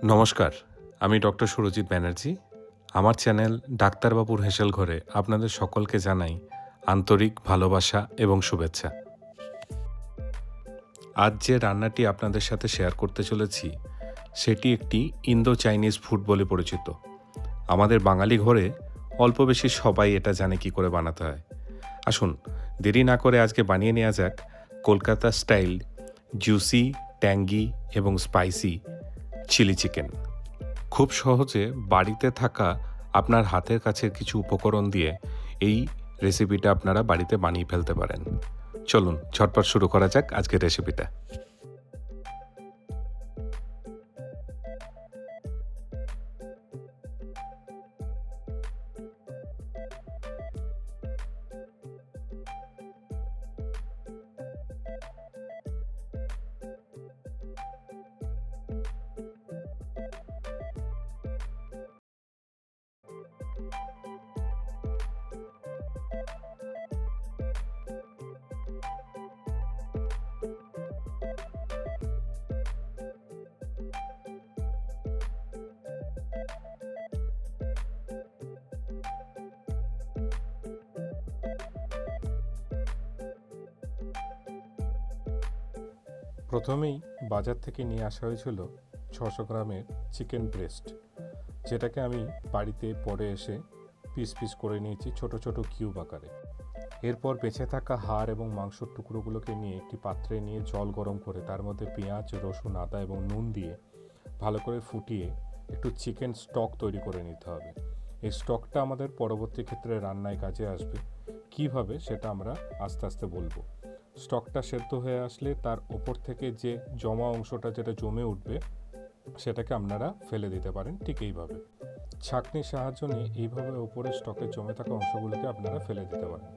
নমস্কার, আমি ডক্টর সুরজিৎ ব্যানার্জি। আমার চ্যানেল ডাক্তারবাবুর হেসেল ঘরে আপনাদের সকলকে জানাই আন্তরিক ভালোবাসা এবং শুভেচ্ছা। আজ যে রান্নাটি আপনাদের সাথে শেয়ার করতে চলেছি সেটি একটি ইন্দো চাইনিজ ফুড বলে পরিচিত। আমাদের বাঙালি ঘরে অল্প বেশি সবাই এটা জানে কি করে বানাতে হয়। আসুন দেরি না করে আজকে বানিয়ে নেওয়া যাক কলকাতা স্টাইল জুসি, ট্যাঙ্গি এবং স্পাইসি চিলি চিকেন। খুব সহজে বাড়িতে থাকা আপনার হাতের কাছের কিছু উপকরণ দিয়ে এই রেসিপিটা আপনারা বাড়িতে বানিয়ে ফেলতে পারেন। চলুন ঝটপট শুরু করা যাক আজকের রেসিপিটা। প্রথমেই বাজার থেকে নিয়ে আসা হয়েছিল 600 গ্রামের চিকেন ব্রেস্ট, যেটাকে আমি বাড়িতে পরে এসে পিস পিস করে নিয়েছি ছোট ছোট কিউব আকারে। এরপর বেঁচে থাকা হাড় এবং মাংসর টুকরোগুলোকে নিয়ে একটি পাত্রে নিয়ে জল গরম করে তার মধ্যে পেঁয়াজ, রসুন, আদা এবং নুন দিয়ে ভালো করে ফুটিয়ে একটু চিকেন স্টক তৈরি করে নিতে হবে। এই স্টকটা আমাদের পরবর্তী ক্ষেত্রে রান্নায় কাজে আসবে। কিভাবে সেটা আমরা আস্তে আস্তে বলবো। স্টকটা সেদ্ধ হয়ে আসলে তার ওপর থেকে যে জমা অংশটা যেটা জমে উঠবে সেটাকে আপনারা ফেলে দিতে পারেন। ঠিক এইভাবে ছাঁকনির সাহায্য নিয়ে এইভাবে ওপরে স্টকে জমে থাকা অংশগুলোকে আপনারা ফেলে দিতে পারেন।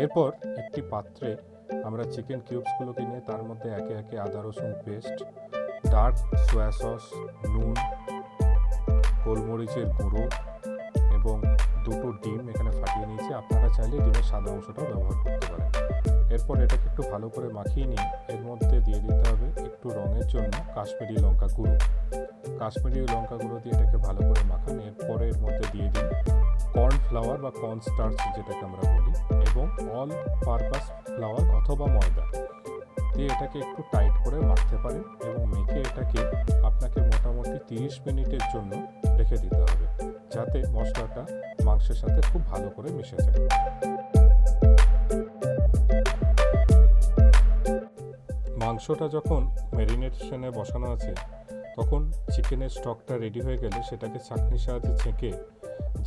এরপর একটি পাত্রে আমরা চিকেন কিউবসগুলোকে নিয়ে তার মধ্যে একে একে আদা রসুন পেস্ট, ডার্ক সোয়া সস, নুন, গোলমরিচের গুঁড়ো এবং দুটো ডিম এখানে ফাটিয়ে নিয়েছি। আপনারা চাইলে ডিমের সাদা অংশটাও ব্যবহার করতে পারেন। এরপর এটাকে একটু ভালো করে মাখিয়ে নিয়ে এর মধ্যে দিয়ে দিতে হবে একটু রঙের জন্য কাশ্মীরি লঙ্কা গুঁড়ো। কাশ্মীরি লঙ্কা গুঁড়ো দিয়ে এটাকে ভালো করে মাখান। এরপরে এর মধ্যে দিয়ে দিন কর্নফ্লাওয়ার বা কর্নস্টার্চ যেটাকে আমরা বলি, এবং অল পারপাস ফ্লাওয়ার অথবা ময়দা দিয়ে এটাকে একটু টাইট করে মাখতে পারেন এবং মেখে এটাকে আপনাকে মোটামুটি 30 মিনিটের জন্য রেখে দিতে হবে, যাতে মশলাটা মাংসের সাথে খুব ভালো করে মিশে যায়। মাংসটা যখন ম্যারিনেশনে বসানো আছে তখন চিকেনের স্টকটা রেডি হয়ে গেলে সেটাকে ছাঁকনির সাহায্যে ছেঁকে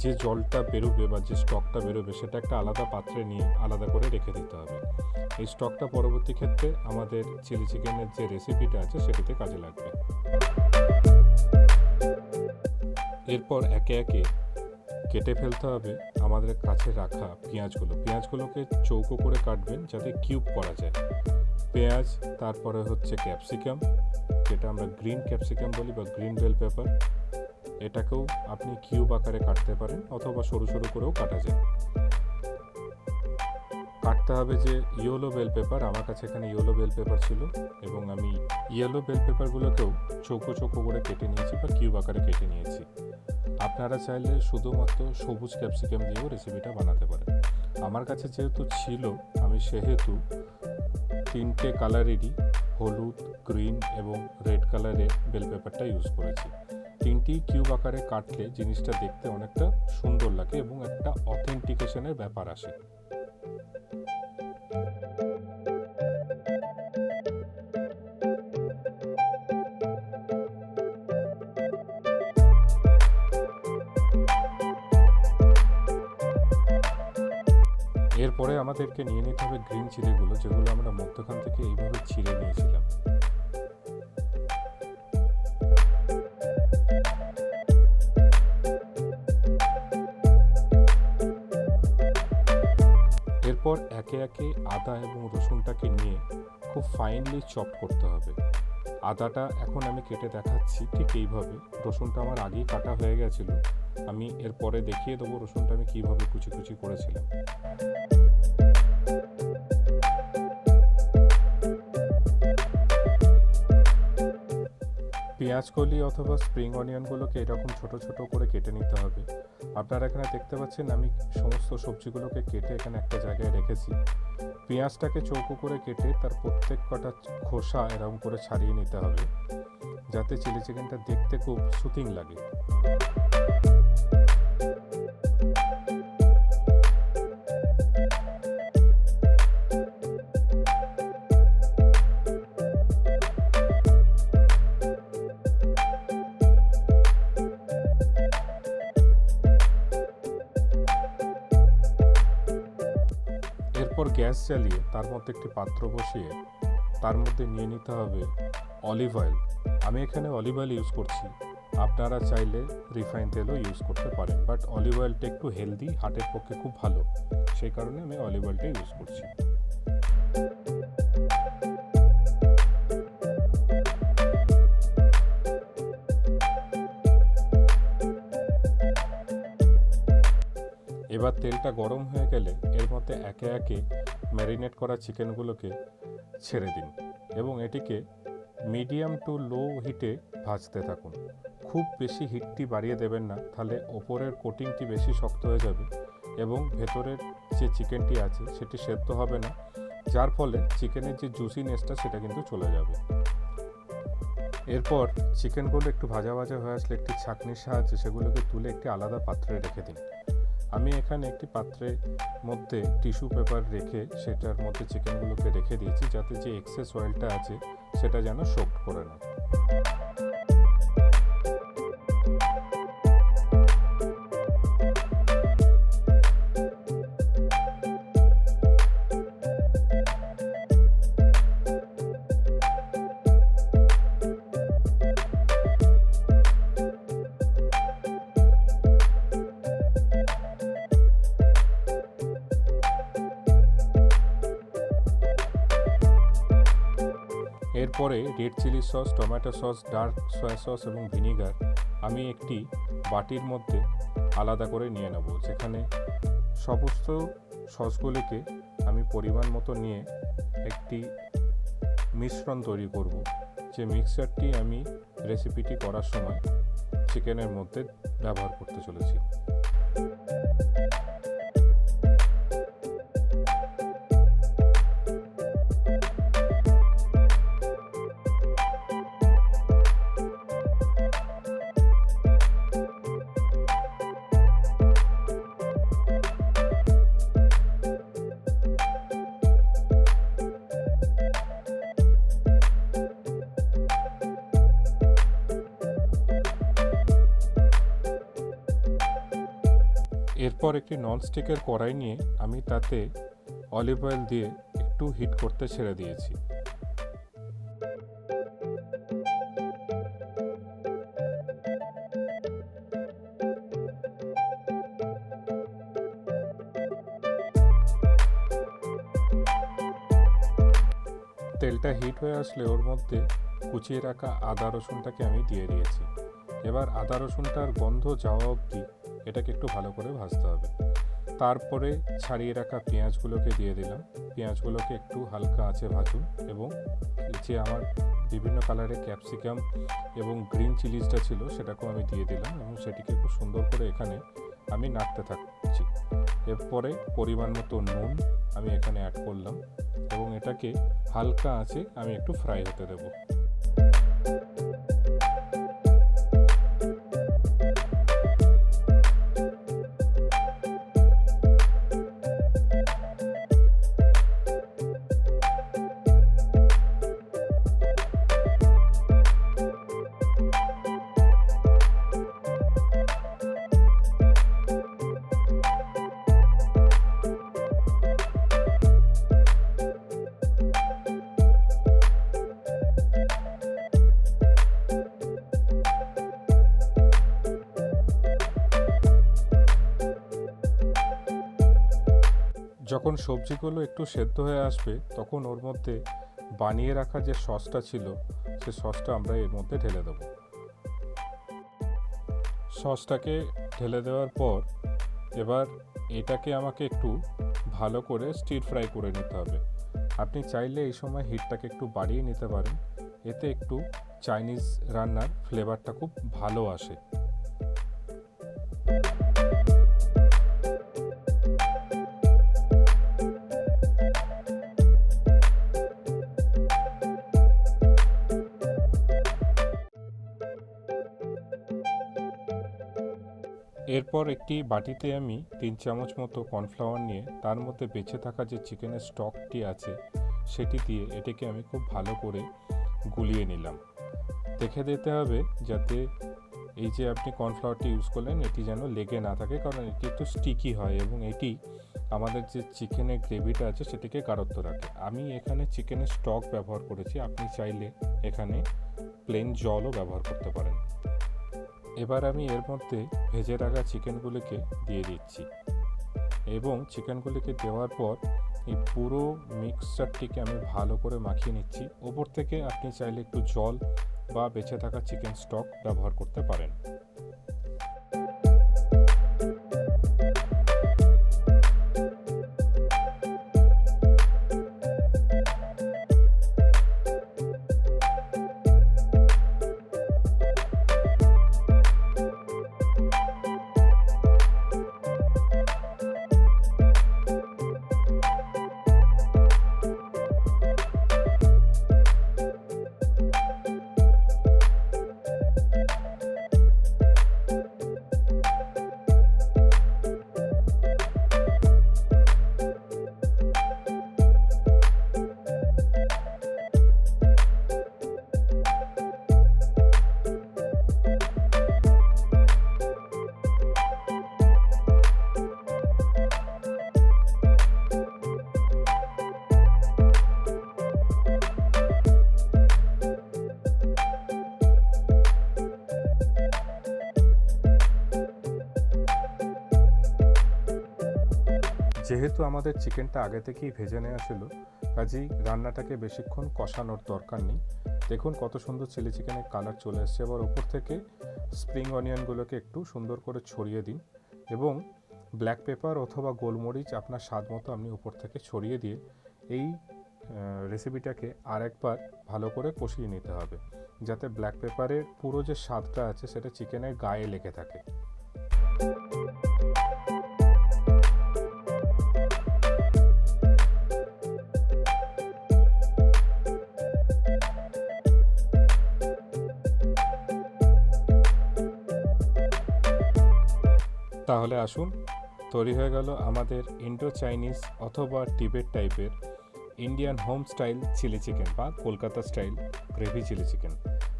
যে জলটা বেরোবে বা যে স্টকটা বেরোবে সেটা একটা আলাদা পাত্রে নিয়ে আলাদা করে রেখে দিতে হবে। এই স্টকটা পরবর্তী ক্ষেত্রে আমাদের চিলি চিকেনের যে রেসিপিটা আছে সেটাতে কাজে লাগবে। এরপর একে একে কেটে ফেলতে হবে আমাদের কাছে রাখা পেঁয়াজগুলোকে চৌকো করে কাটবেন যাতে কিউব করা যায়। পেঁয়াজ, তারপরে হচ্ছে ক্যাপসিকাম, যেটা আমরা গ্রিন ক্যাপসিকাম বলি বা গ্রিন বেল পেপার, এটাকেও আপনি কিউব আকারে কাটতে পারেন অথবা সরু সরু করেও কাটা যায়। কাটতে হবে যে ইয়েলো বেল পেপার, আমার কাছে এখানে ইয়েলো বেল পেপার ছিল এবং আমি ইয়েলো বেল পেপারগুলোকেও চৌকো চৌকো করে কেটে নিয়েছি বা কিউব আকারে কেটে নিয়েছি। আপনারা চাইলে শুধুমাত্র সবুজ ক্যাপসিকাম দিয়েও রেসিপিটা বানাতে পারেন। আমার কাছে যেহেতু ছিল আমি সেহেতু 3টে কালারেরই হলুদ, গ্রিন এবং রেড কালারের বেল পেপারটা ইউজ করেছি। 3টি কিউব আকারে কাটলে জিনিসটা দেখতে অনেকটা সুন্দর লাগে এবং একটা অথেন্টিকেশনের ব্যাপার আসে। এরপরে আমাদেরকে নিয়ে নিতে হবে গ্রিন চিলিগুলো, যেগুলো আমরা মধ্যখান থেকে এইভাবে ছিঁড়ে নিয়েছিলাম। এরপর একে একে আদা এবং রসুনটাকে নিয়ে খুব ফাইনলি চপ করতে হবে। আদাটা এখন আমি কেটে দেখাচ্ছি ঠিক এইভাবে। রসুনটা আমার আগেই কাটা হয়ে গেছিলো, আমি এরপরে দেখিয়ে দেবো রসুনটা আমি কীভাবে কুচি কুচি করেছিলাম। পেঁয়াজকলি অথবা স্প্রিং অনিয়নগুলোকে এরকম ছোট ছোট করে কেটে নিতে হবে। আপনারা এখানে দেখতে পাচ্ছেন আমি সমস্ত সবজিগুলোকে কেটে এখানে একটা জায়গায় রেখেছি। পেঁয়াজটাকে চৌকো করে কেটে তার প্রত্যেক কটা খোসা এরকম করে ছাড়িয়ে নিতে হবে, যাতে চিলি চিকেনটা দেখতে খুব সুতিং লাগে। এরপর গ্যাস জ্বালিয়ে তার মধ্যে একটি পাত্র বসিয়ে তার মধ্যে নিয়ে নিতে হবে অলিভ অয়েল। আমি এখানে অলিভ অয়েল ইউজ করছি, আপনারা চাইলে রিফাইন তেলও ইউজ করতে পারেন, বাট অলিভ অয়েলটা একটু হেলদি, হার্টের পক্ষে খুব ভালো, সেই কারণে আমি অলিভ অয়েলটা ইউজ করছি। এবার তেলটা গরম হয়ে গেলে এর মধ্যে একে একে ম্যারিনেট করা চিকেনগুলোকে ছেড়ে দিন এবং এটিকে মিডিয়াম টু লো হিটে ভাজতে থাকুন। খুব বেশি হিটটি বাড়িয়ে দেবেন না, তাহলে ওপরের কোটিংটি বেশি শক্ত হয়ে যাবে এবং ভেতরের যে চিকেনটি আছে সেটি সেদ্ধ হবে না, যার ফলে চিকেনের যে জুসিনেসটা সেটা কিন্তু চলে যাবে। এরপর চিকেনগুলো একটু ভাজা ভাজা হয়ে আসলে একটি ছাঁকনির সাহায্যে সেগুলোকে তুলে একটি আলাদা পাত্রে রেখে দিন। আমি এখানে একটি পাত্রের মধ্যে টিস্যু পেপার রেখে সেটার মধ্যে চিকেনগুলোকে রেখে দিয়েছি, যাতে যে এক্সেস অয়েলটা আছে সেটা যেন সোক করে নেয়। এরপরে red chilli sauce, tomato sauce, dark soya sauce এবং ভিনিগার আমি একটি বাটির মধ্যে আলাদা করে নিয়ে নেব, যেখানে সমস্ত সসগুলিকে আমি পরিমাণ মতো নিয়ে একটি মিশ্রণ তৈরি করব, যে মিক্সচারটি আমি রেসিপিটি করার সময় চিকেনের মধ্যে ব্যবহার করতে চলেছি। এরপর একটি ননস্টিকের কড়াই নিয়ে আমি তাতে অলিভ অয়েল দিয়ে একটু হিট করতে ছেড়ে দিয়েছি। তেলটা হিট হয়ে আসলে ওর মধ্যে কুচিয়ে রাখা আদা রসুনটাকে আমি দিয়ে দিয়েছি। এবার আদা রসুনটার গন্ধ যাওয়া অবধি এটাকে একটু ভালো করে ভাজতে হবে। তারপরে ছাড়িয়ে রাখা পেঁয়াজগুলোকে দিয়ে দিলাম। পেঁয়াজগুলোকে একটু হালকা আঁচে ভাজুন এবং যে আমার বিভিন্ন কালারের ক্যাপসিকাম এবং গ্রিন চিলিজটা ছিল সেটাকেও আমি দিয়ে দিলাম এবং সেটিকে খুব সুন্দর করে এখানে আমি নাড়তে থাকছি। এরপরে পরিমাণ মতো নুন আমি এখানে অ্যাড করলাম এবং এটাকে হালকা আঁচে আমি একটু ফ্রাই হতে দেবো। যখন সবজিগুলো একটু সেদ্ধ হয়ে আসবে তখন ওর মধ্যে বানিয়ে রাখা যে সসটা ছিল সে সসটা আমরা এর মধ্যে ঢেলে দেব। সসটাকে ঢেলে দেওয়ার পর এবার এটাকে আমাকে একটু ভালো করে স্টির ফ্রাই করে নিতে হবে। আপনি চাইলে এই সময় হিটটাকে একটু বাড়িয়ে নিতে পারেন, এতে একটু চাইনিজ রান্নার ফ্লেভারটা খুব ভালো আসে। এরপর একটি বাটিতে আমি 3 চামচ মতো কর্নফ্লাওয়ার নিয়ে তার মধ্যে বেঁচে থাকা যে চিকেনের স্টকটি আছে সেটি দিয়ে এটাকে আমি খুব ভালো করে গুলিয়ে নিলাম। দেখে দিতে হবে যাতে এই যে আপনি কর্নফ্লাওয়ারটি ইউজ করলেন এটি যেন লেগে না থাকে, কারণ এটি একটু স্টিকি হয় এবং এটি আমাদের যে চিকেনের গ্রেভিটা আছে সেটিকে গাঢ়ত্ব রাখে। আমি এখানে চিকেনের স্টক ব্যবহার করেছি, আপনি চাইলে এখানে প্লেন জলও ব্যবহার করতে পারেন। এবার আমি এর মধ্যে ভেজে রাখা চিকেনগুলিকে দিয়ে দিচ্ছি এবং চিকেনগুলিকে দেওয়ার পর এই পুরো মিক্সচারটিকে আমি ভালো করে মাখিয়ে নিচ্ছি। ওপর থেকে আপনি চাইলে একটু জল বা বেঁচে থাকা চিকেন স্টক ব্যবহার করতে পারেন। যেহেতু আমাদের চিকেনটা আগে থেকেই ভেজে নেওয়া ছিল, কাজেই রান্নাটাকে বেশিক্ষণ কষানোর দরকার নেই। দেখুন কত সুন্দর চিলি চিকেনের কালার চলে এসছে। এবার ওপর থেকে স্প্রিং অনিয়নগুলোকে একটু সুন্দর করে ছড়িয়ে দিন এবং ব্ল্যাক পেপার অথবা গোলমরিচ আপনার স্বাদ মতো আপনি উপর থেকে ছড়িয়ে দিয়ে এই রেসিপিটাকে আরেকবার ভালো করে কষিয়ে নিতে হবে, যাতে ব্ল্যাক পেপারের পুরো যে স্বাদটা আছে সেটা চিকেনের গায়ে লেগে থাকে। তাহলে আসুন, তৈরি হয়ে গেল আমাদের ইন্ডো চাইনিজ অথবা টিবেট টাইপের Indian home style chilli chicken বা Kolkata style gravy chilli chicken,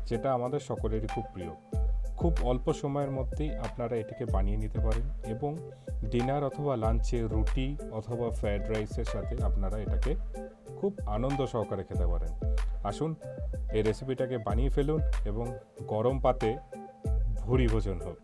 যেটা আমাদের সকলেরই খুব প্রিয়। খুব অল্প সময়ের মধ্যেই আপনারা এটিকে বানিয়ে নিতে পারেন এবং ডিনার অথবা লাঞ্চে রুটি অথবা ফ্রায়েড রাইসের সাথে আপনারা এটাকে খুব আনন্দ সহকারে খেতে পারেন। আসুন, এই রেসিপিটাকে বানিয়ে ফেলুন এবং গরম পাতে ভুরি ভোজন হোক।